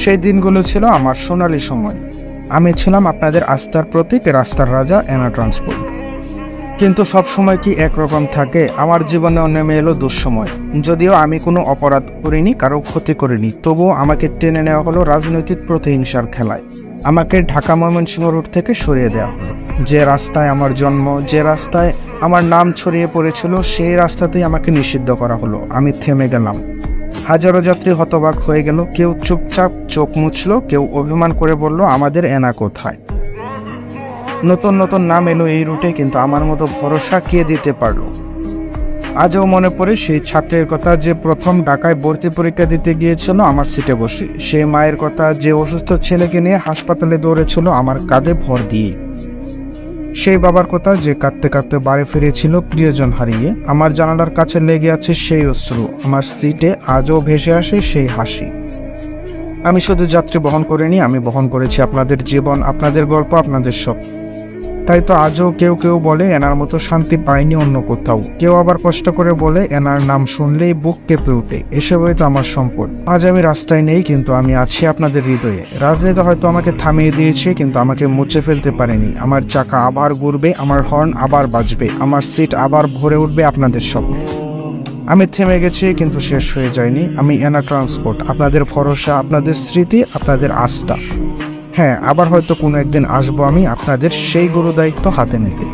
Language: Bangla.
সেই দিনগুলো ছিল আমার সোনালী সময়। আমি ছিলাম আপনাদের আস্থার প্রতীক, রাস্তার রাজা এনা ট্রান্সপোর্ট। কিন্তু সব সময় কি একরকম থাকে? আমার জীবনেও নেমে এলো দুঃসময়। যদিও আমি কোনো অপরাধ করিনি, কারো ক্ষতি করিনি, তবুও আমাকে টেনে নেওয়া হলো রাজনৈতিক প্রতিহিংসার খেলায়। আমাকে ঢাকা ময়মনসিংহ রোড থেকে সরিয়ে দেওয়া হলো। যে রাস্তায় আমার জন্ম, যে রাস্তায় আমার নাম ছড়িয়ে পড়েছিল, সেই রাস্তাতেই আমাকে নিষিদ্ধ করা হলো। আমি থেমে গেলাম। হাজারো যাত্রী হতবাক হয়ে গেল। কেউ চুপচাপ চোখ মুছল, কেউ অভিমান করে বলল, আমাদের এনা কোথায়? নতুন নতুন নাম এলো এই রুটে, কিন্তু আমার মতো ভরসা কে দিতে পারলো? আজও মনে পড়ে সেই ছাত্রের কথা যে প্রথম ঢাকায় ভর্তি পরীক্ষা দিতে গিয়েছিল আমার সিটে বসে, সেই মায়ের কথা যে অসুস্থ ছেলেকে নিয়ে হাসপাতালে দৌড়েছিল আমার কাঁধে ভর দিয়ে, সেই বাবার কথা যে কাঁদতে কাঁদতে বাড়ি ফিরেছিল প্রিয়জন হারিয়ে। আমার জানালার কাছে লেগে আছে সেই অশ্রু, আমার সিটে আজও ভেসে আসে সেই হাসি। আমি শুধু যাত্রী বহন করিনি, আমি বহন করেছি আপনাদের জীবন, আপনাদের গল্প, আপনাদের সব। তাই তো আজও কেউ কেউ বলে এনার মতো শান্তি পায়নি অন্য কোথাও। কেউ আবার কষ্ট করে বলে এনার নাম শুনলেই বুক কেঁপে ওঠে। এসবই তো আমার সম্পদ। আজ আমি রাস্তায় নেই, কিন্তু আমি আছি আপনাদের হৃদয়ে। রাজনীতি হয়তো আমাকে থামিয়ে দিয়েছে, কিন্তু আমাকে মুছে ফেলতে পারেনি। আমার চাকা আবার ঘুরবে, আমার হর্ন আবার বাজবে, আমার সিট আবার ভরে উঠবে আপনাদের স্বপ্নে। আমি থেমে গেছি, কিন্তু শেষ হয়ে যায়নি। আমি এনা ট্রান্সপোর্ট, আপনাদের ভরসা, আপনাদের স্মৃতি, আপনাদের আস্থা। হ্যাঁ, আবার হয়তো কোনো একদিন আসবো আমি আপনাদের সেই গুরুদায়িত্ব হাতে নিতে।